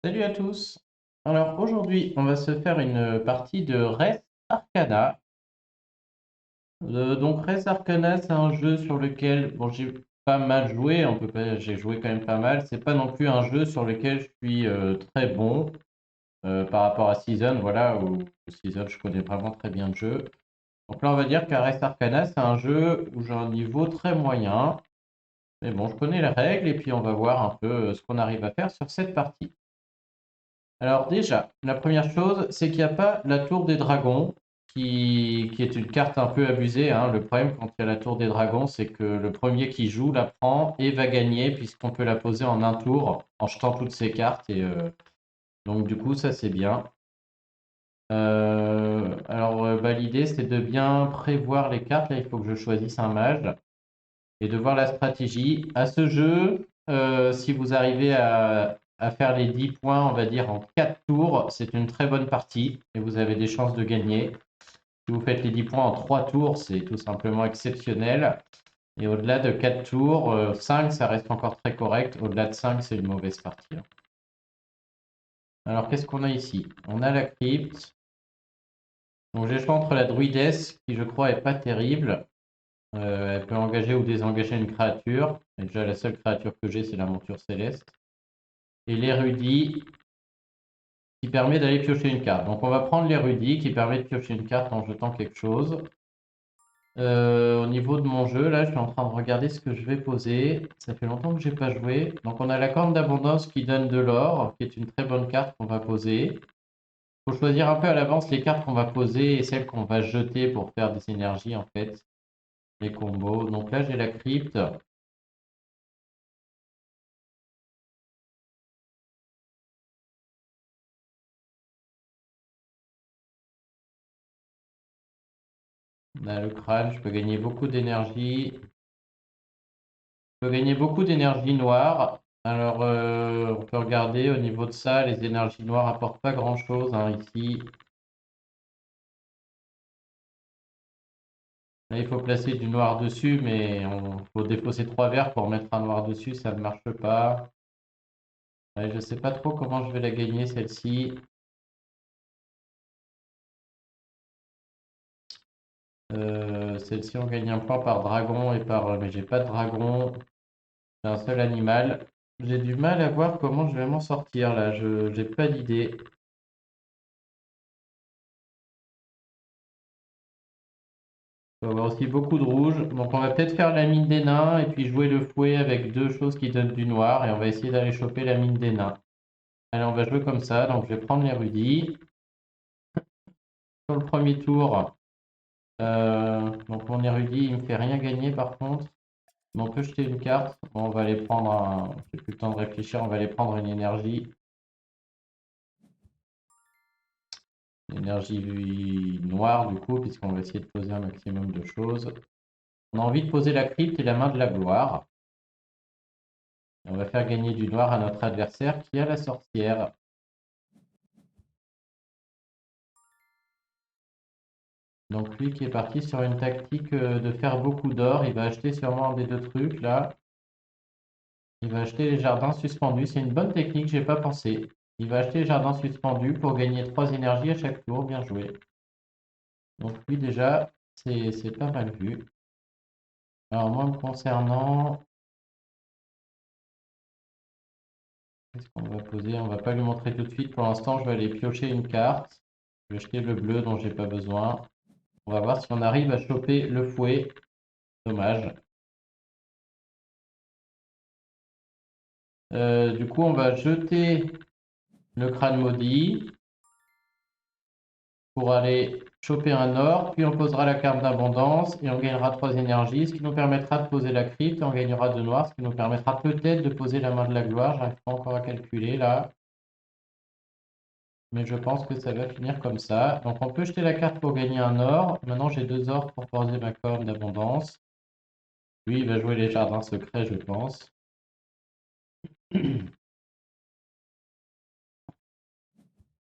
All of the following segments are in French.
Salut à tous. Alors aujourd'hui, on va se faire une partie de Res Arcana. Donc Res Arcana, c'est un jeu sur lequel bon, j'ai pas mal joué, on peut pas, j'ai joué quand même pas mal. C'est pas non plus un jeu sur lequel je suis très bon par rapport à Season, voilà, où Season je connais vraiment très bien le jeu. Donc là, on va dire qu'à Res Arcana, c'est un jeu où j'ai un niveau très moyen. Mais bon, je connais les règles et puis on va voir un peu ce qu'on arrive à faire sur cette partie. Alors déjà, la première chose, c'est qu'il n'y a pas la tour des dragons, qui est une carte un peu abusée, hein. Le problème quand il y a la tour des dragons, c'est que le premier qui joue la prend et va gagner, puisqu'on peut la poser en un tour en jetant toutes ses cartes. Donc du coup, ça c'est bien. Bah, l'idée, c'est de bien prévoir les cartes. Là, il faut que je choisisse un mage et de voir la stratégie. À ce jeu, si vous arrivez à faire les 10 points, on va dire, en 4 tours, c'est une très bonne partie et vous avez des chances de gagner. Si vous faites les 10 points en 3 tours, c'est tout simplement exceptionnel. Et au-delà de 4 tours, 5, ça reste encore très correct. Au-delà de 5, c'est une mauvaise partie. Alors, qu'est-ce qu'on a ici? On a la crypte. Donc, j'ai le choix entre la druidesse, qui je crois est pas terrible. Elle peut engager ou désengager une créature. Et déjà, la seule créature que j'ai, c'est la monture céleste. Et l'érudit qui permet d'aller piocher une carte. Donc on va prendre l'érudit qui permet de piocher une carte en jetant quelque chose. Au niveau de mon jeu, là, je suis en train de regarder ce que je vais poser. Ça fait longtemps que je n'ai pas joué. Donc on a la corne d'abondance qui donne de l'or, qui est une très bonne carte qu'on va poser. Il faut choisir un peu à l'avance les cartes qu'on va poser et celles qu'on va jeter pour faire des énergies, en fait, les combos. Donc là, j'ai la crypte. On a le crâne, je peux gagner beaucoup d'énergie. Je peux gagner beaucoup d'énergie noire. Alors, on peut regarder au niveau de ça, les énergies noires apportent pas grand-chose, hein, ici. Là, il faut placer du noir dessus, mais il faut défausser 3 verres pour mettre un noir dessus, ça ne marche pas. Ouais, je ne sais pas trop comment je vais la gagner, celle-ci. Celle-ci, on gagne un point par dragon et par... Mais j'ai pas de dragon, c'est un seul animal. J'ai du mal à voir comment je vais m'en sortir, là. Je n'ai pas d'idée. Il va y avoir aussi beaucoup de rouge. Donc on va peut-être faire la mine des nains et puis jouer le fouet avec deux choses qui donnent du noir et on va essayer d'aller choper la mine des nains. Allez, on va jouer comme ça. Donc je vais prendre l'érudit. Sur le premier tour, donc mon érudit, il me fait rien gagner par contre. Mais on peut jeter une carte. Bon, on va aller prendre un... J'ai plus le temps de réfléchir, on va aller prendre une énergie. Une énergie noire du coup, puisqu'on va essayer de poser un maximum de choses. On a envie de poser la crypte et la main de la gloire. On va faire gagner du noir à notre adversaire qui a la sorcière. Donc lui qui est parti sur une tactique de faire beaucoup d'or, il va acheter sûrement un des deux trucs là. Il va acheter les jardins suspendus. C'est une bonne technique, j'ai pas pensé. Il va acheter les jardins suspendus pour gagner 3 énergies à chaque tour. Bien joué. Donc lui déjà, c'est pas mal vu. Alors moi me concernant, qu'est-ce qu'on va poser? On va pas lui montrer tout de suite. Pour l'instant, je vais aller piocher une carte. Je vais jeter le bleu dont j'ai pas besoin. On va voir si on arrive à choper le fouet. Dommage. Du coup, on va jeter le crâne maudit pour aller choper un or, puis on posera la carte d'abondance et on gagnera 3 énergies, ce qui nous permettra de poser la crypte et on gagnera 2 noirs, ce qui nous permettra peut-être de poser la main de la gloire. J'arrive pas encore à calculer là, mais je pense que ça va finir comme ça. Donc on peut jeter la carte pour gagner un or. Maintenant j'ai 2 ors pour poser ma corne d'abondance. Lui il va jouer les jardins secrets, je pense.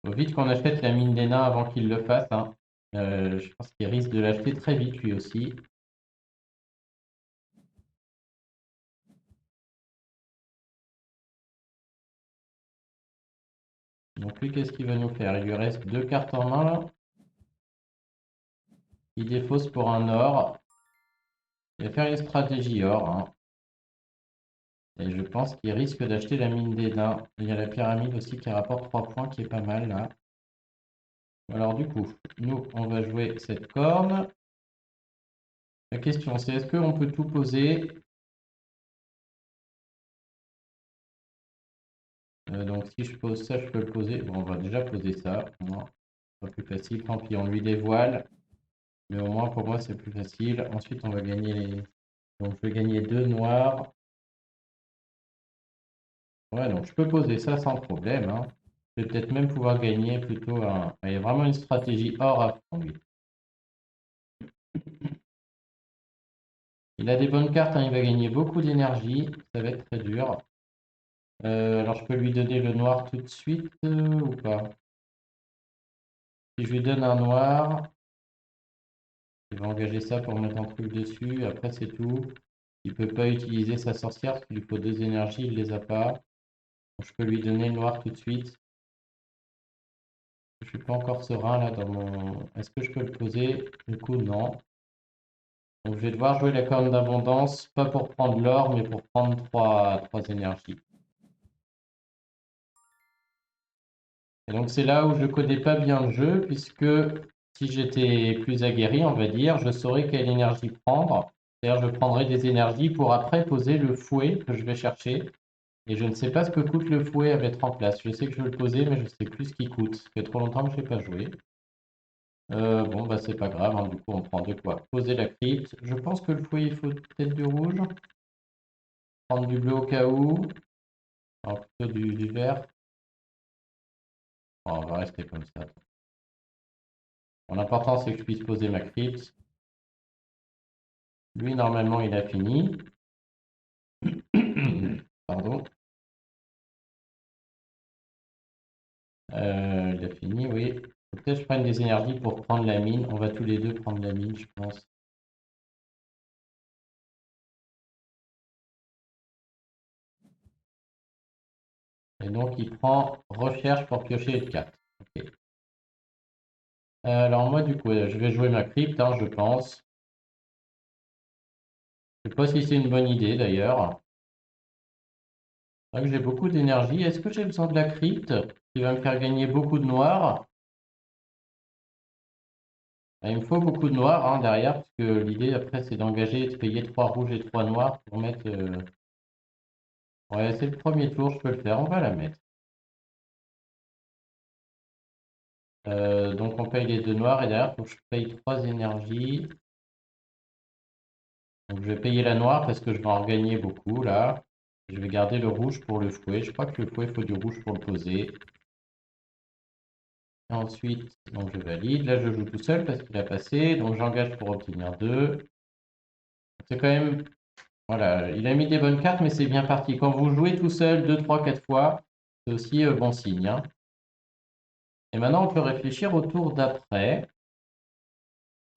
Faut vite qu'on achète la mine des nains avant qu'il le fasse, hein. Je pense qu'il risque de l'acheter très vite lui aussi. Donc lui, qu'est-ce qu'il va nous faire? Il lui reste 2 cartes en main là. Il défausse pour un or. Il va faire une stratégie or, hein. Et je pense qu'il risque d'acheter la mine des nains. Il y a la pyramide aussi qui rapporte 3 points, qui est pas mal là. Alors du coup, nous, on va jouer cette corne. La question, c'est est-ce qu'on peut tout poser? Donc si je pose ça, je peux le poser. Bon, on va déjà poser ça. Au moins, c'est pas plus facile. Tant pis, on lui dévoile. Mais au moins, pour moi, c'est plus facile. Ensuite, on va gagner les... Donc je vais gagner 2 noirs. Ouais, donc je peux poser ça sans problème, hein. Je vais peut-être même pouvoir gagner plutôt un... Il y a vraiment une stratégie or à fond, lui. Il a des bonnes cartes, hein, il va gagner beaucoup d'énergie. Ça va être très dur. Alors je peux lui donner le noir tout de suite ou pas? Si je lui donne un noir, il va engager ça pour mettre un truc dessus. Après, c'est tout. Il peut pas utiliser sa sorcière parce qu'il lui faut 2 énergies, il les a pas. Donc, je peux lui donner le noir tout de suite. Je suis pas encore serein là dans mon... Est-ce que je peux le poser? Du coup, non. Donc je vais devoir jouer la corne d'abondance, pas pour prendre l'or, mais pour prendre 3 énergies. Et donc c'est là où je connais pas bien le jeu, puisque si j'étais plus aguerri, on va dire, je saurais quelle énergie prendre. C'est-à-dire je prendrais des énergies pour après poser le fouet que je vais chercher. Et je ne sais pas ce que coûte le fouet à mettre en place. Je sais que je vais le poser, mais je ne sais plus ce qu'il coûte. Ça fait trop longtemps que je n'ai pas joué. Bon, bah c'est pas grave, hein, du coup on prend de quoi poser la crypte. Je pense que le fouet, il faut peut-être du rouge. Prendre du bleu au cas où. Alors plutôt du vert. Bon, on va rester comme ça. Bon, l'important c'est que je puisse poser ma crypte. Lui, normalement, il a fini. Pardon. Il a fini, oui. Peut-être que je prenne des énergies pour prendre la mine. On va tous les deux prendre la mine, je pense. Et donc, il prend recherche pour piocher une carte. Ok. Alors, moi, du coup, je vais jouer ma crypte, hein, je pense. Je sais pas si c'est une bonne idée, d'ailleurs. C'est vrai que j'ai beaucoup d'énergie. Est-ce que j'ai besoin de la crypte qui va me faire gagner beaucoup de noirs? Il me faut beaucoup de noirs hein, derrière, parce que l'idée, après, c'est d'engager et de payer 3 rouges et 3 noirs pour mettre... Ouais, c'est le premier tour, je peux le faire, on va la mettre. Donc on paye les 2 noirs et derrière, il faut que je paye 3 énergies. Donc je vais payer la noire parce que je vais en gagner beaucoup là. Je vais garder le rouge pour le fouet. Je crois que le fouet, il faut du rouge pour le poser. Et ensuite, donc je valide. Là, je joue tout seul parce qu'il a passé. Donc j'engage pour obtenir 2. C'est quand même... Voilà, il a mis des bonnes cartes, mais c'est bien parti. Quand vous jouez tout seul 2, 3, 4 fois, c'est aussi bon signe, hein. Et maintenant, on peut réfléchir au tour d'après.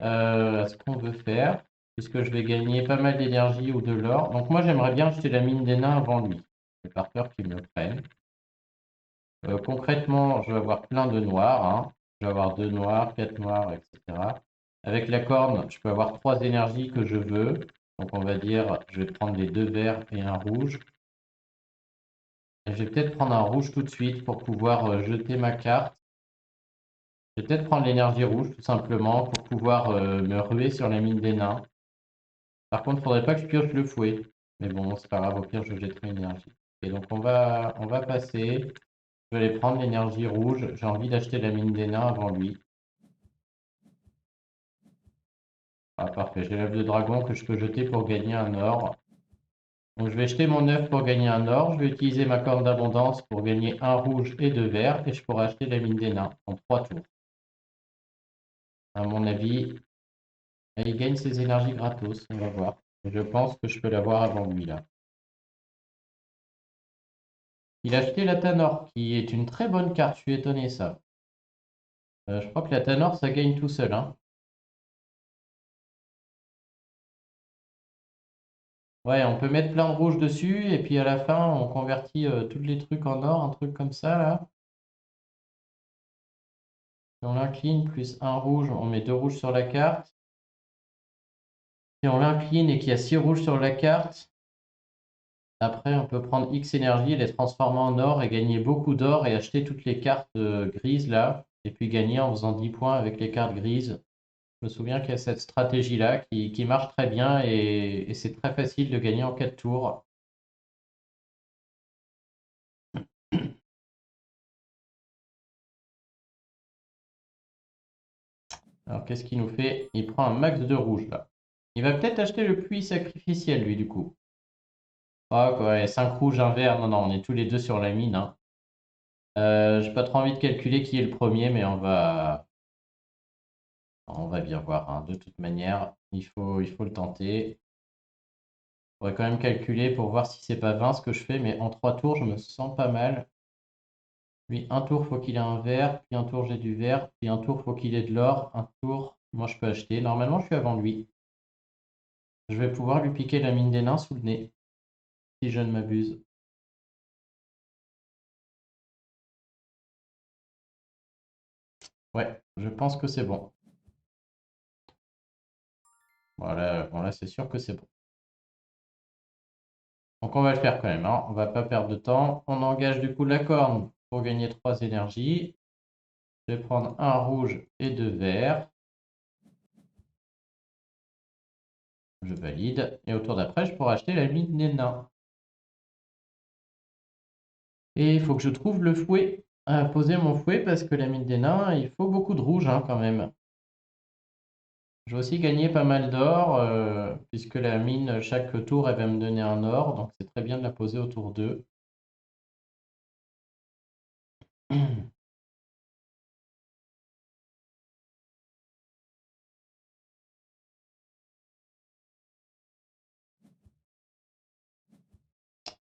Ce qu'on veut faire, puisque je vais gagner pas mal d'énergie ou de l'or. Donc moi j'aimerais bien acheter la mine des nains avant lui. J'ai pas peur qu'il me le prenne. Concrètement, je vais avoir plein de noirs, hein. Je vais avoir 2 noirs, 4 noirs, etc. Avec la corne, je peux avoir 3 énergies que je veux. Donc on va dire, je vais prendre les 2 verts et un rouge. Et je vais peut-être prendre un rouge tout de suite pour pouvoir jeter ma carte. Je vais peut-être prendre l'énergie rouge tout simplement pour pouvoir me ruer sur la mine des nains. Par contre, il ne faudrait pas que je pioche le fouet. Mais bon, c'est pas grave, au pire, je jetterai l'énergie. Et donc, on va passer. Je vais aller prendre l'énergie rouge. J'ai envie d'acheter la mine des nains avant lui. Ah, parfait. J'ai l'œuf de dragon que je peux jeter pour gagner un or. Donc, je vais jeter mon œuf pour gagner un or. Je vais utiliser ma corne d'abondance pour gagner un rouge et 2 verts. Et je pourrai acheter la mine des nains en 3 tours. À mon avis, il gagne ses énergies gratos. On va voir. Je pense que je peux l'avoir avant lui, là. Il a acheté la Tanor, qui est une très bonne carte. Je suis étonné, ça. Je crois que la Tanor, ça gagne tout seul, hein. Ouais, on peut mettre plein de rouge dessus et puis à la fin, on convertit tous les trucs en or, un truc comme ça, là. Si on l'incline, plus un rouge, on met 2 rouges sur la carte. Si on l'incline et qu'il y a 6 rouges sur la carte, après on peut prendre X énergie, les transformer en or et gagner beaucoup d'or et acheter toutes les cartes grises là. Et puis gagner en faisant 10 points avec les cartes grises. Je me souviens qu'il y a cette stratégie-là qui marche très bien et c'est très facile de gagner en 4 tours. Alors qu'est-ce qu'il nous fait? Il prend un max de rouge là. Il va peut-être acheter le puits sacrificiel lui du coup. Ah quoi, 5 rouges, un vert. Non, non, on est tous les deux sur la mine, hein. J'ai pas trop envie de calculer qui est le premier, mais on va bien voir, hein. De toute manière, il faut le tenter. On pourrait quand même calculer pour voir si c'est pas 20 ce que je fais, mais en 3 tours, je me sens pas mal. Lui, un tour, faut qu'il ait un vert, puis un tour, j'ai du vert, puis un tour, faut qu'il ait de l'or, un tour, moi je peux acheter. Normalement, je suis avant lui. Je vais pouvoir lui piquer la mine des nains sous le nez, si je ne m'abuse. Ouais, je pense que c'est bon. Voilà, bon là c'est sûr que c'est bon. Donc on va le faire quand même, hein. On va pas perdre de temps. On engage du coup la corne pour gagner 3 énergies. Je vais prendre un rouge et 2 verts. Je valide. Et au tour d'après, je pourrai acheter la mine des nains. Et il faut que je trouve le fouet à poser mon fouet parce que la mine des nains, il faut beaucoup de rouge hein, quand même. Je vais aussi gagner pas mal d'or puisque la mine, chaque tour, elle va me donner un or. Donc c'est très bien de la poser au tour 2.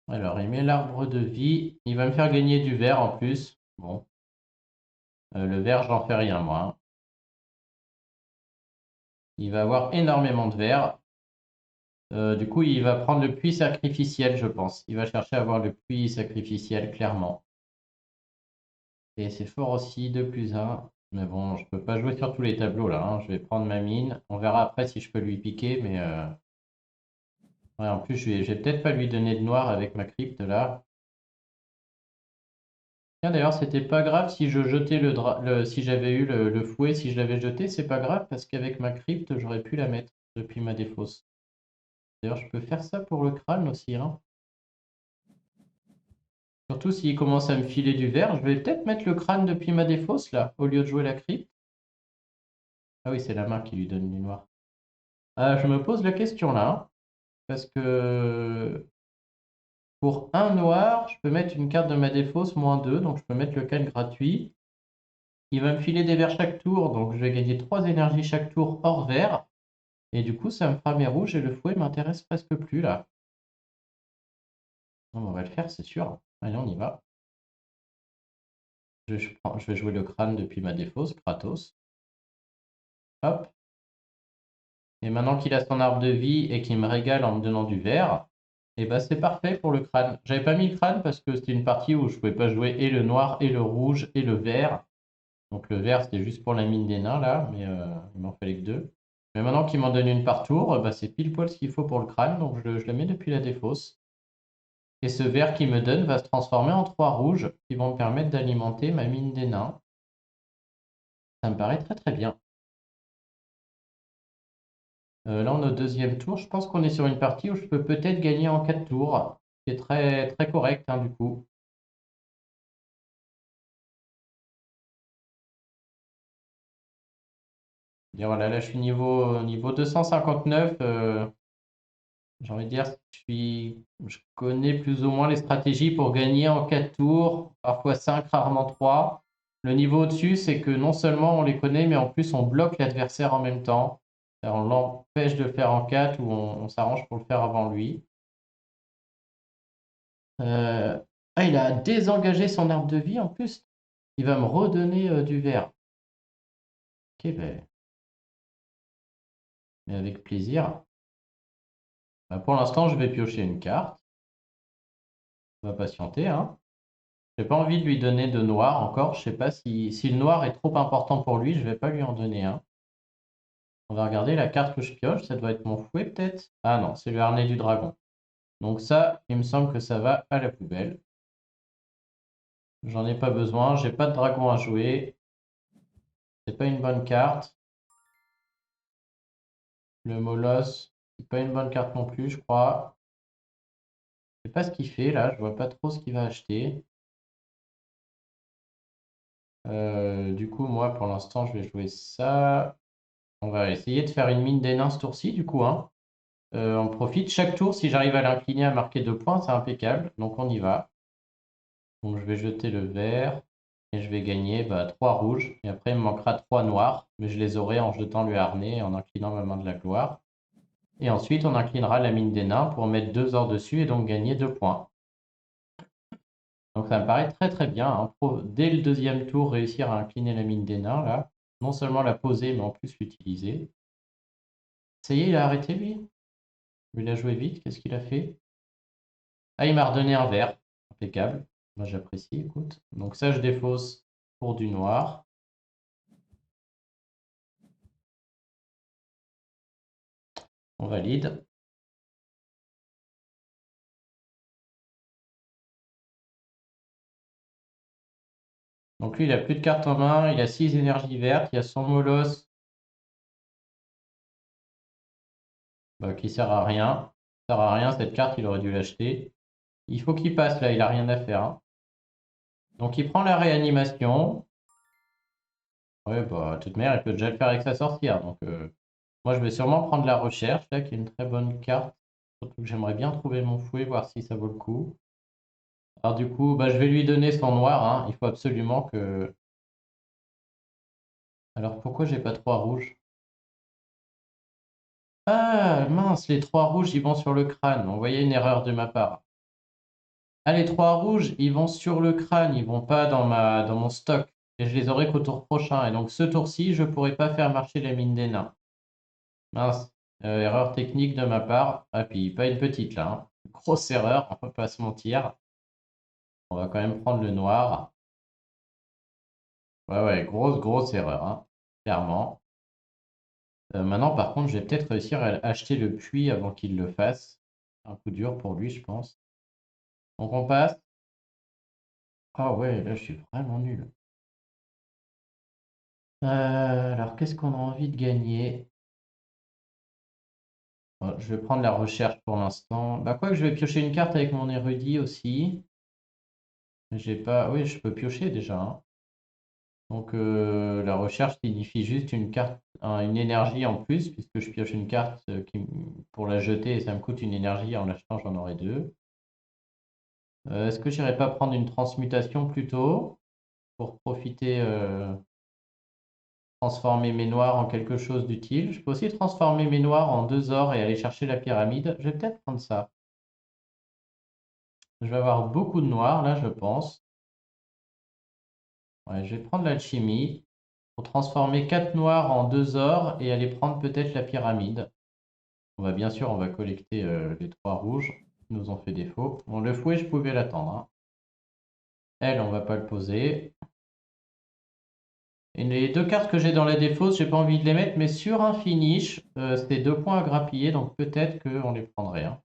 Alors, il met l'arbre de vie. Il va me faire gagner du vert en plus. Bon, le vert, j'en fais rien moi, hein. Il va avoir énormément de verre. Du coup, il va prendre le puits sacrificiel, je pense. Il va chercher à avoir le puits sacrificiel, clairement. Et c'est fort aussi, 2 plus 1. Mais bon, je peux pas jouer sur tous les tableaux là, hein. Je vais prendre ma mine. On verra après si je peux lui piquer, mais ouais, en plus, je vais peut-être pas lui donner de noir avec ma crypte là. Tiens, d'ailleurs, c'était pas grave si je jetais si j'avais eu le fouet, si je l'avais jeté, c'est pas grave parce qu'avec ma crypte, j'aurais pu la mettre depuis ma défausse. D'ailleurs, je peux faire ça pour le crâne aussi, hein. Surtout s'il commence à me filer du vert, je vais peut-être mettre le crâne depuis ma défausse là, au lieu de jouer la crypte. Ah oui, c'est la main qui lui donne du noir. Ah, je me pose la question là, hein, parce que pour un noir, je peux mettre une carte de ma défausse -2, donc je peux mettre le calme gratuit. Il va me filer des verts chaque tour, donc je vais gagner 3 énergies chaque tour hors vert. Et du coup, ça me fera mes rouges et le fouet m'intéresse presque plus là. On va le faire, c'est sûr. Allez, on y va. Je vais jouer le crâne depuis ma défausse, Kratos. Hop. Et maintenant qu'il a son arbre de vie et qu'il me régale en me donnant du vert, et bah c'est parfait pour le crâne. J'avais pas mis le crâne parce que c'était une partie où je pouvais pas jouer et le noir et le rouge et le vert. Donc le vert c'était juste pour la mine des nains là, mais il m'en fallait que 2. Mais maintenant qu'il m'en donne une par tour, bah, c'est pile poil ce qu'il faut pour le crâne, donc je le mets depuis la défausse. Et ce vert qu'il me donne va se transformer en 3 rouges qui vont me permettre d'alimenter ma mine des nains. Ça me paraît très très bien. Là, on est au deuxième tour. Je pense qu'on est sur une partie où je peux peut-être gagner en 4 tours. C'est très, très correct, hein, du coup. Et voilà, là, je suis niveau 259. J'ai envie de dire, je connais plus ou moins les stratégies pour gagner en 4 tours, parfois 5, rarement 3. Le niveau au-dessus, c'est que non seulement on les connaît, mais en plus on bloque l'adversaire en même temps. On l'empêche de le faire en 4 ou on s'arrange pour le faire avant lui. Ah, il a désengagé son arbre de vie en plus. Il va me redonner du vert. Ok, ben, mais avec plaisir. Bah, pour l'instant, je vais piocher une carte. On va patienter, hein. J'ai pas envie de lui donner de noir encore. Je sais pas si le noir est trop important pour lui, je vais pas lui en donner un. On va regarder la carte que je pioche. Ça doit être mon fouet peut-être. Ah non, c'est le harnais du dragon. Donc ça, il me semble que ça va à la poubelle. J'en ai pas besoin. J'ai pas de dragon à jouer. C'est pas une bonne carte. Le Molosse, c'est pas une bonne carte non plus, je crois. Je sais pas ce qu'il fait là. Je vois pas trop ce qu'il va acheter. Du coup, moi, pour l'instant, je vais jouer ça. On va essayer de faire une mine des nains ce tour-ci, du coup, hein. On profite. Chaque tour, si j'arrive à l'incliner à marquer 2 points, c'est impeccable. Donc, on y va. Donc, je vais jeter le vert. Et je vais gagner 3 rouges. Et après, il me manquera 3 noirs. Mais je les aurai en jetant le harnais et en inclinant ma main de la gloire. Et ensuite, on inclinera la mine des nains pour mettre 2 ors dessus et donc gagner 2 points. Donc ça me paraît très très bien, hein. Dès le deuxième tour, réussir à incliner la mine des nains, là. Non seulement la poser, mais en plus l'utiliser. Ça y est, il a arrêté lui. Il a joué vite, qu'est-ce qu'il a fait? Ah, il m'a redonné un vert. Impeccable. Moi j'apprécie, écoute. Donc ça, je défausse pour du noir. On valide. Donc lui, il a plus de cartes en main, il a 6 énergies vertes, il y a son molosse qui sert à rien. Ça sert à rien, cette carte, il aurait dû l'acheter. Il faut qu'il passe là, il a rien à faire, hein. Donc il prend la réanimation. Ouais, de toute manière, il peut déjà le faire avec sa sorcière. Donc moi, je vais sûrement prendre la recherche, là, qui est une très bonne carte. Surtout que j'aimerais bien trouver mon fouet, voir si ça vaut le coup. Alors du coup, je vais lui donner son noir, hein. Il faut absolument que... Alors pourquoi j'ai pas 3 rouges? Ah mince, les 3 rouges, ils vont sur le crâne. Vous voyez une erreur de ma part. Ah, les 3 rouges, ils vont sur le crâne, ils vont pas dans mon stock. Et je les aurai qu'au tour prochain. Et donc ce tour-ci, je pourrai pas faire marcher la mine des nains. Mince, erreur technique de ma part. Ah, puis pas une petite là, hein. Grosse erreur, on peut pas se mentir. On va quand même prendre le noir. Ouais, ouais, grosse erreur, hein, clairement. Maintenant, par contre, je vais peut-être réussir à acheter le puits avant qu'il le fasse. Un coup dur pour lui, je pense. Donc on passe. Ah ouais, là, je suis vraiment nul. Alors, qu'est-ce qu'on a envie de gagner? Je vais prendre la recherche pour l'instant. Quoi que je vais piocher une carte avec mon érudit aussi. J'ai pas... Oui, je peux piocher déjà, hein. Donc la recherche signifie juste une carte, une énergie en plus, puisque je pioche une carte pour la jeter et ça me coûte une énergie. En l'achetant, j'en aurai 2. Est-ce que j'irais pas prendre une transmutation plutôt pour profiter, transformer mes noirs en quelque chose d'utile? Je peux aussi transformer mes noirs en 2 ors et aller chercher la pyramide. Je vais peut-être prendre ça. Je vais avoir beaucoup de noirs là, je pense. Ouais, je vais prendre l'alchimie pour transformer 4 noirs en 2 ors et aller prendre peut-être la pyramide. Bien sûr, on va collecter les 3 rouges qui nous ont fait défaut. Bon, le fouet, je pouvais l'attendre, hein. Elle, on va pas le poser. Et les 2 cartes que j'ai dans la défausse, j'ai pas envie de les mettre, mais sur un finish, c'est 2 points à grappiller, donc peut-être qu'on les prendrait, hein.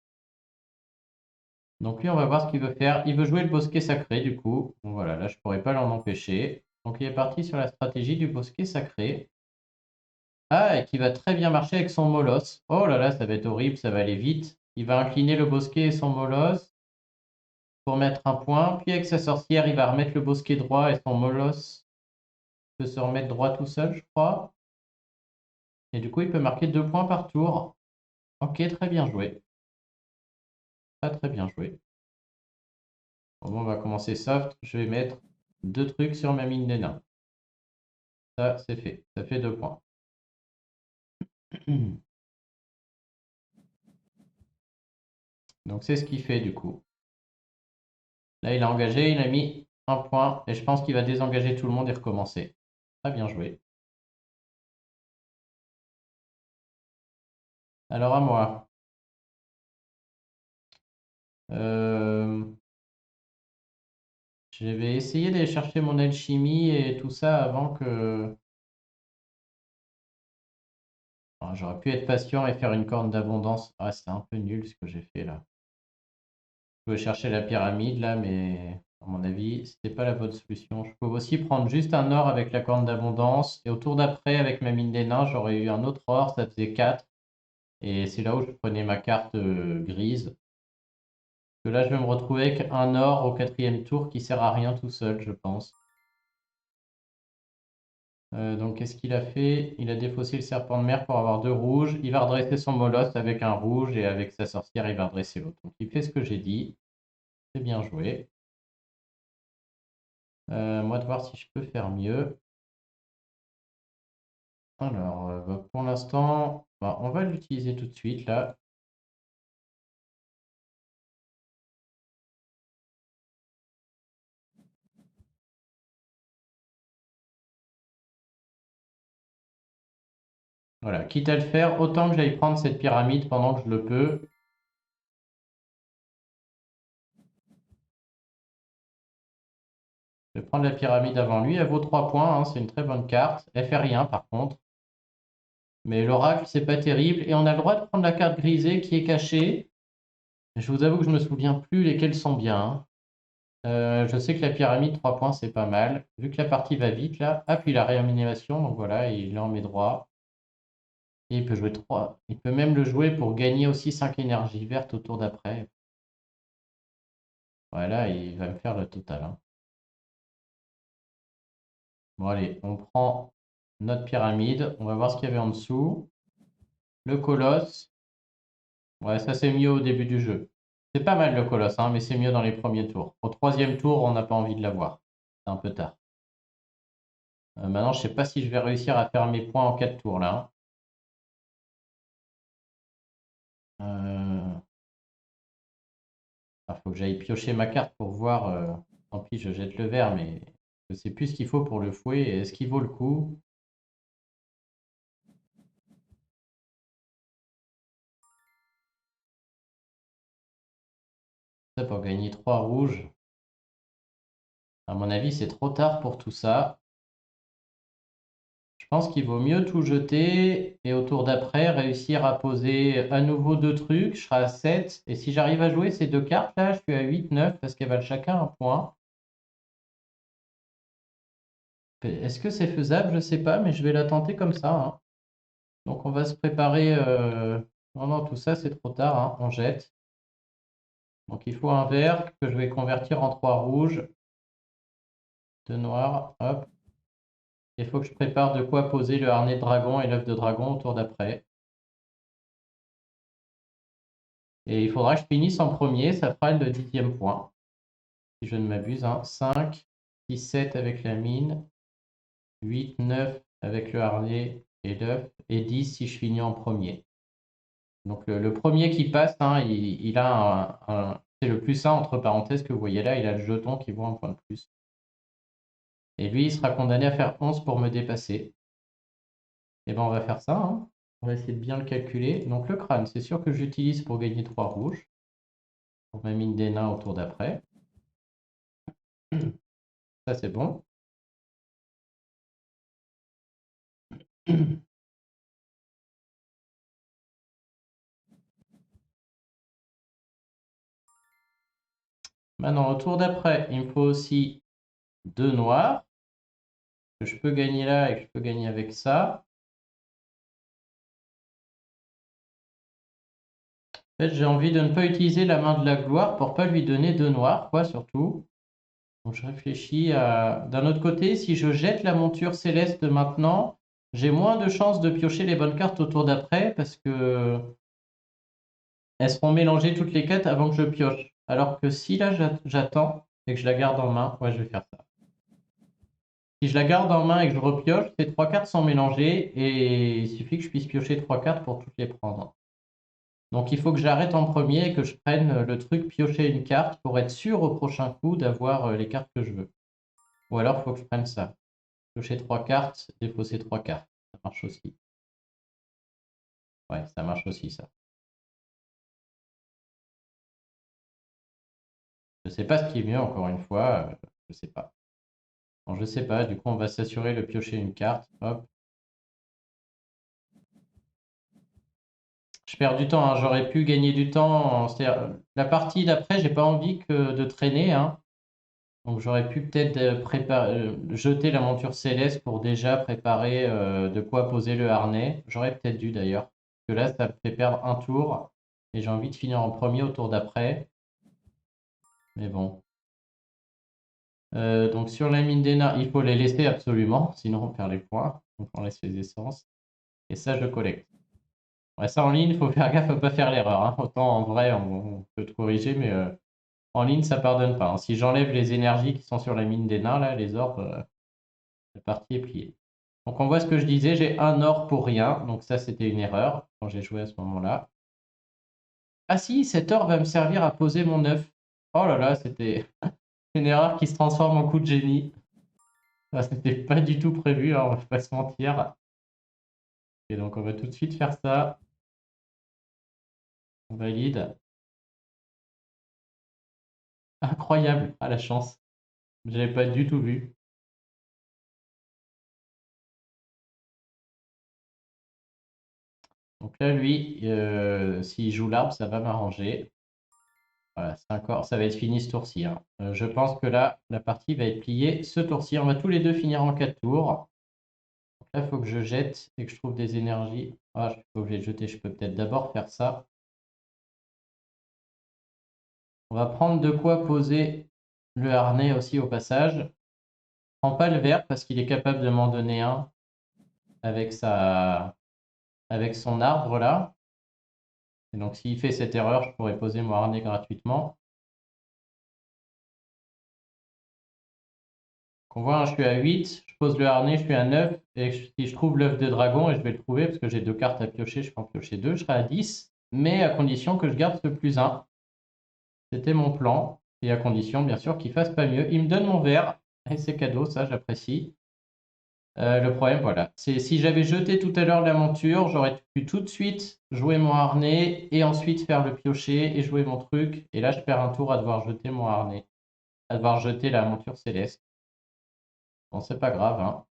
Donc lui, on va voir ce qu'il veut faire. Il veut jouer le bosquet sacré, du coup. Bon, voilà, là, je pourrais pas l'en empêcher. Donc il est parti sur la stratégie du bosquet sacré. Ah, et qui va très bien marcher avec son molosse. Oh là là, ça va être horrible, ça va aller vite. Il va incliner le bosquet et son molosse pour mettre un point. Puis avec sa sorcière, il va remettre le bosquet droit et son molosse peut se remettre droit tout seul, je crois. Et du coup, il peut marquer 2 points par tour. Ok, très bien joué. Très très bien joué. Bon, on va commencer soft. Je vais mettre 2 trucs sur ma mine des nains. Ça, c'est fait. Ça fait 2 points. Donc c'est ce qu'il fait du coup. Là, il a engagé, il a mis un point. Et je pense qu'il va désengager tout le monde et recommencer. Très bien joué. Alors à moi. Euh, Je vais essayer d'aller chercher mon alchimie et tout ça avant que... Ah, j'aurais pu être patient et faire une corne d'abondance. Ah, c'est un peu nul ce que j'ai fait là. Je vais chercher la pyramide là, mais à mon avis, c'était pas la bonne solution. Je peux aussi prendre juste un or avec la corne d'abondance. Et au tour d'après, avec ma mine des nains, j'aurais eu un autre or, ça faisait 4. Et c'est là où je prenais ma carte grise. Parce que là, je vais me retrouver avec un or au 4e tour qui sert à rien tout seul, je pense. Donc, qu'est-ce qu'il a fait? Il a défaussé le serpent de mer pour avoir 2 rouges. Il va redresser son molosse avec un rouge et avec sa sorcière, il va redresser l'autre. Donc, il fait ce que j'ai dit. C'est bien joué. Moi, de voir si je peux faire mieux. Alors, pour l'instant, on va l'utiliser tout de suite là. Voilà, quitte à le faire, autant que j'aille prendre cette pyramide pendant que je le peux. Je vais prendre la pyramide avant lui. Elle vaut 3 points, hein, c'est une très bonne carte. Elle fait rien par contre. Mais l'oracle, c'est pas terrible. Et on a le droit de prendre la carte grisée qui est cachée. Je vous avoue que je me souviens plus lesquelles sont bien, hein. Je sais que la pyramide, 3 points, c'est pas mal. Vu que la partie va vite là. Ah, puis la réanimation, donc voilà, il en met droit. Et il peut jouer 3. Il peut même le jouer pour gagner aussi 5 énergies vertes au tour d'après. Voilà, il va me faire le total, hein. Bon, allez, on prend notre pyramide. On va voir ce qu'il y avait en dessous. Le colosse. Ouais, ça c'est mieux au début du jeu. C'est pas mal le colosse, hein, mais c'est mieux dans les premiers tours. Au 3e tour, on n'a pas envie de l'avoir. C'est un peu tard. Maintenant, je sais pas si je vais réussir à faire mes points en 4 tours là, hein. Faut que j'aille piocher ma carte pour voir. Tant pis, je jette le verre, mais je sais plus ce qu'il faut pour le fouet. Est-ce qu'il vaut le coup? Ça pour gagner 3 rouges. À mon avis, c'est trop tard pour tout ça. Je pense qu'il vaut mieux tout jeter et au tour d'après, réussir à poser à nouveau 2 trucs. Je serai à 7. Et si j'arrive à jouer ces 2 cartes là, je suis à 8, 9 parce qu'elles valent chacun un point. Est-ce que c'est faisable? Je sais pas, mais je vais la tenter comme ça, hein. Donc on va se préparer. Non, non, tout ça c'est trop tard, hein. On jette. Donc il faut un vert que je vais convertir en 3 rouges, 2 noirs. Hop. Il faut que je prépare de quoi poser le harnais de dragon et l'œuf de dragon au tour d'après. Et il faudra que je finisse en premier, ça fera le 10e point. Si je ne m'abuse, hein. 5, 6, 7 avec la mine, 8, 9 avec le harnais et l'œuf, et 10 si je finis en premier. Donc le premier qui passe, hein, il a c'est le plus 1 entre parenthèses que vous voyez là, il a le jeton qui vaut un point de plus. Et lui, il sera condamné à faire 11 pour me dépasser. Et ben on va faire ça, hein. On va essayer de bien le calculer. Donc le crâne, c'est sûr que j'utilise pour gagner 3 rouges. Pour ma mine des nains au tour d'après. Ça c'est bon. Maintenant, au tour d'après, il me faut aussi 2 noirs. Que je peux gagner là et que je peux gagner avec ça. En fait, j'ai envie de ne pas utiliser la main de la gloire pour pas lui donner 2 noirs, quoi, surtout. Donc je réfléchis à... D'un autre côté, si je jette la monture céleste maintenant, j'ai moins de chances de piocher les bonnes cartes au tour d'après parce que elles seront mélangées toutes les 4 avant que je pioche. Alors que si là j'attends et que je la garde en main, ouais, je vais faire ça. Si je la garde en main et que je repioche, ces 3 cartes sont mélangées et il suffit que je puisse piocher 3 cartes pour toutes les prendre. Donc il faut que j'arrête en premier et que je prenne le truc piocher une carte pour être sûr au prochain coup d'avoir les cartes que je veux. Ou alors il faut que je prenne ça. Piocher 3 cartes, défausser 3 cartes. Ça marche aussi. Ouais, ça marche aussi ça. Je sais pas ce qui est mieux encore une fois. Je sais pas. Bon, je sais pas, du coup on va s'assurer de piocher une carte. Hop. Je perds du temps, hein. J'aurais pu gagner du temps. La partie d'après, j'ai pas envie de traîner, hein. Donc j'aurais pu peut-être jeter la monture céleste pour déjà préparer de quoi poser le harnais. J'aurais peut-être dû d'ailleurs. Parce que là, ça me fait perdre un tour. Et j'ai envie de finir en premier au tour d'après. Mais bon. Donc sur la mine des nains, il faut les laisser absolument. Sinon on perd les points. Donc on laisse les essences. Et ça, je collecte. Ouais, ça en ligne, il faut faire gaffe à ne pas faire l'erreur, hein. Autant en vrai, on peut te corriger, mais en ligne, ça pardonne pas, hein. Si j'enlève les énergies qui sont sur la mine des nains, là, les orbes, la partie est pliée. Donc on voit ce que je disais, j'ai un or pour rien. Donc ça, c'était une erreur quand j'ai joué à ce moment-là. Ah si, cet or va me servir à poser mon œuf. Oh là là, c'était une erreur qui se transforme en coup de génie. Ah, c'était pas du tout prévu, hein, on va pas se mentir. Et donc on va tout de suite faire ça. On valide. Incroyable, à la chance. Je n'avais pas du tout vu. Donc là, lui, s'il joue l'arbre, ça va m'arranger. Voilà, c'est encore, ça va être fini ce tour-ci, hein. Je pense que là, la partie va être pliée ce tour-ci. On va tous les deux finir en 4 tours. Donc là, il faut que je jette et que je trouve des énergies. Ah, je suis pas obligé de jeter, je peux peut-être d'abord faire ça. On va prendre de quoi poser le harnais aussi au passage. Je prends pas le vert parce qu'il est capable de m'en donner un avec avec son arbre là. Et donc s'il fait cette erreur, je pourrais poser mon harnais gratuitement. On voit, hein, je suis à 8, je pose le harnais, je suis à 9, et si je trouve l'œuf de dragon, et je vais le trouver parce que j'ai deux cartes à piocher, je peux en piocher deux, je serai à 10, mais à condition que je garde ce plus 1. C'était mon plan, et à condition bien sûr qu'il fasse pas mieux. Il me donne mon verre, et c'est cadeau, ça j'apprécie. Le problème, voilà, c'est si j'avais jeté tout à l'heure la monture, j'aurais pu tout de suite jouer mon harnais, et ensuite faire le piocher, et jouer mon truc, et là je perds un tour à devoir jeter mon harnais, à devoir jeter la monture céleste. Bon, c'est pas grave, hein.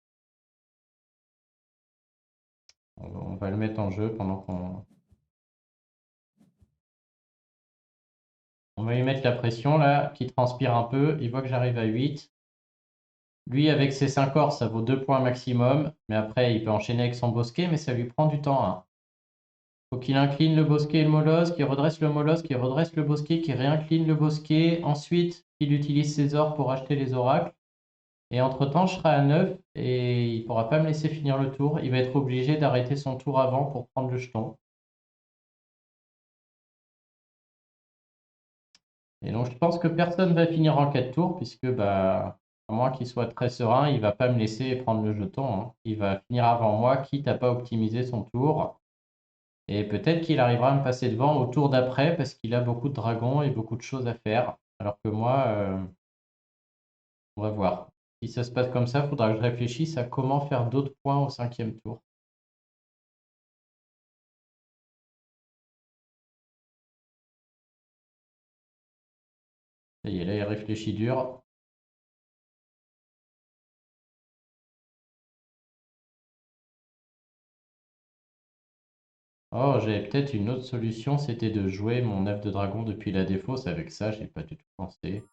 On va le mettre en jeu pendant qu'on... On va lui mettre la pression là, qui transpire un peu. Il voit que j'arrive à 8. Lui, avec ses 5 corps, ça vaut 2 points maximum. Mais après, il peut enchaîner avec son bosquet, mais ça lui prend du temps, hein. Faut qu'il incline le bosquet et le molosse, qu'il redresse le molosse, qu'il redresse le bosquet, qu'il réincline le bosquet. Ensuite, il utilise ses ors pour acheter les oracles. Et entre-temps, je serai à 9 et il ne pourra pas me laisser finir le tour. Il va être obligé d'arrêter son tour avant pour prendre le jeton. Et donc, je pense que personne va finir en 4 tours, puisque, bah, à moins qu'il soit très serein, il va pas me laisser prendre le jeton, hein. Il va finir avant moi, quitte à pas optimiser son tour. Et peut-être qu'il arrivera à me passer devant au tour d'après, parce qu'il a beaucoup de dragons et beaucoup de choses à faire. Alors que moi, on va voir. Si ça se passe comme ça, il faudra que je réfléchisse à comment faire d'autres points au 5e tour. Ça y est, là, il réfléchit dur. Oh, j'avais peut-être une autre solution, c'était de jouer mon œuf de dragon depuis la défausse. Avec ça, j'ai pas du tout pensé.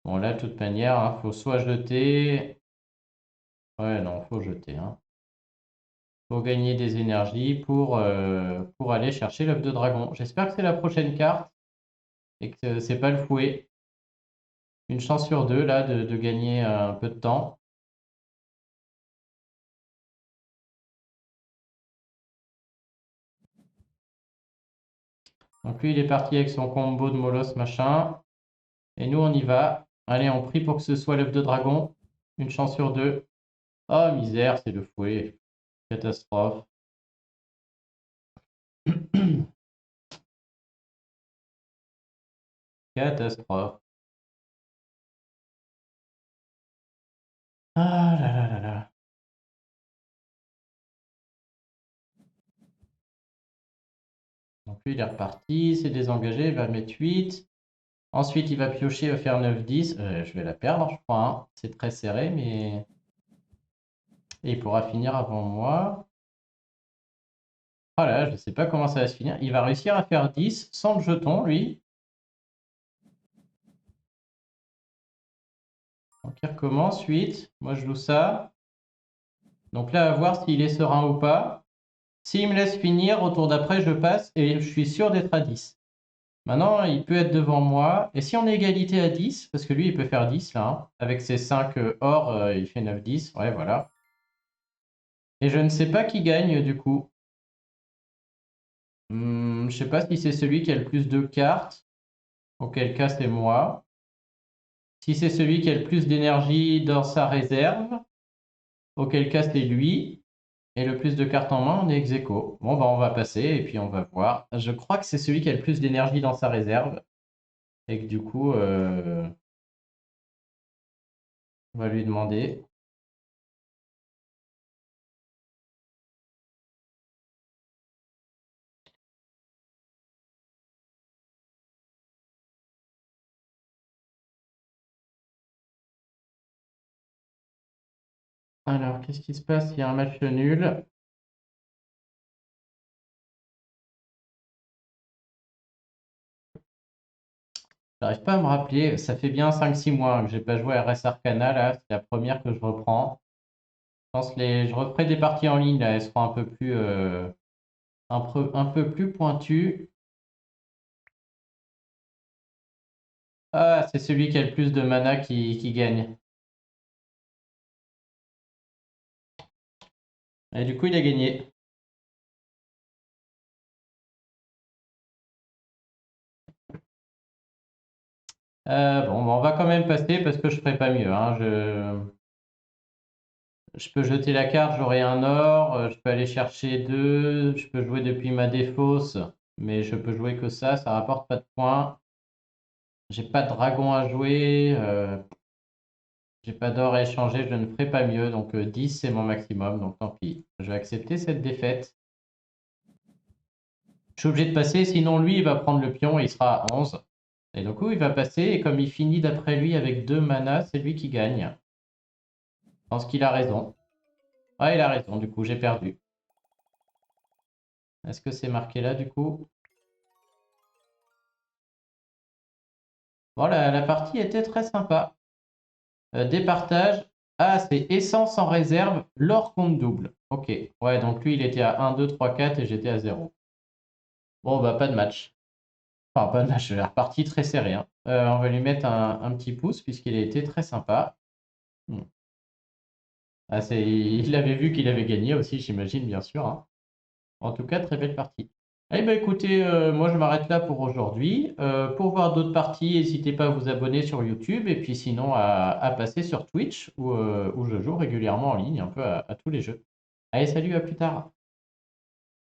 Bon, là, de toute manière, hein, faut soit jeter. Ouais, non, faut jeter, hein. Faut gagner des énergies pour aller chercher l'œuf de dragon. J'espère que c'est la prochaine carte et que c'est pas le fouet. Une chance sur deux, là, de gagner un peu de temps. Donc lui, il est parti avec son combo de molosse, machin. Et nous, on y va. Allez, on prie pour que ce soit l'œuf de dragon. Une chance sur deux. Oh, misère, c'est le fouet. Catastrophe. Catastrophe. Ah là là là là. Donc Donc lui, il est reparti, c'est désengagé, il va mettre 8. Ensuite, il va piocher, il va faire 9-10. Je vais la perdre, je crois, hein. C'est très serré, mais... Et il pourra finir avant moi. Oh là, je ne sais pas comment ça va se finir. Il va réussir à faire 10 sans le jeton, lui. Donc il recommence, 8. Moi, je joue ça. Donc là, à voir s'il est serein ou pas. S'il me laisse finir, au tour d'après, je passe et je suis sûr d'être à 10. Maintenant, il peut être devant moi. Et si on est égalité à 10, parce que lui, il peut faire 10 là, hein, avec ses 5 or, il fait 9-10. Ouais, voilà. Et je ne sais pas qui gagne du coup. Je ne sais pas si c'est celui qui a le plus de cartes, auquel cas c'est moi. Si c'est celui qui a le plus d'énergie dans sa réserve, auquel cas c'est lui. Et le plus de cartes en main, on est ex aequo. Bon, bah, on va passer et puis on va voir. Je crois que c'est celui qui a le plus d'énergie dans sa réserve. Et que du coup, on va lui demander. Alors, qu'est-ce qui se passe? Il y a un match nul. J'arrive pas à me rappeler. Ça fait bien 5-6 mois que j'ai pas joué à RS Arcana. Là, c'est la première que je reprends. Je pense que je referai des parties en ligne. Là, elles seront un peu plus pointues. Ah, c'est celui qui a le plus de mana qui gagne. Et du coup, il a gagné. Bon, bah, on va quand même passer parce que je ferai pas mieux, hein. Je peux jeter la carte, j'aurai un or, je peux aller chercher 2, je peux jouer depuis ma défausse, mais je peux jouer que ça rapporte pas de points. J'ai pas de dragon à jouer, j'ai pas d'or à échanger, je ne ferai pas mieux, donc 10 c'est mon maximum, donc tant pis. Je vais accepter cette défaite. Je suis obligé de passer, sinon lui il va prendre le pion et il sera à 11. Et donc il va passer, et comme il finit d'après lui avec 2 mana, c'est lui qui gagne. Je pense qu'il a raison. Ah, il a raison, du coup, j'ai perdu. Est-ce que c'est marqué là, du coup? Bon, la partie était très sympa. Départage. Ah, c'est essence en réserve, l'or compte double. Ok. Ouais, donc lui, il était à 1, 2, 3, 4 et j'étais à 0. Bon, bah, pas de match. Enfin, pas de match, la partie très serrée, hein. On va lui mettre un petit pouce puisqu'il a été très sympa. Ah, il avait vu qu'il avait gagné aussi, j'imagine, bien sûr, hein. En tout cas, très belle partie. Eh ben, écoutez, moi je m'arrête là pour aujourd'hui. Pour voir d'autres parties, n'hésitez pas à vous abonner sur YouTube et puis sinon à passer sur Twitch où je joue régulièrement en ligne un peu à tous les jeux. Allez, salut, à plus tard.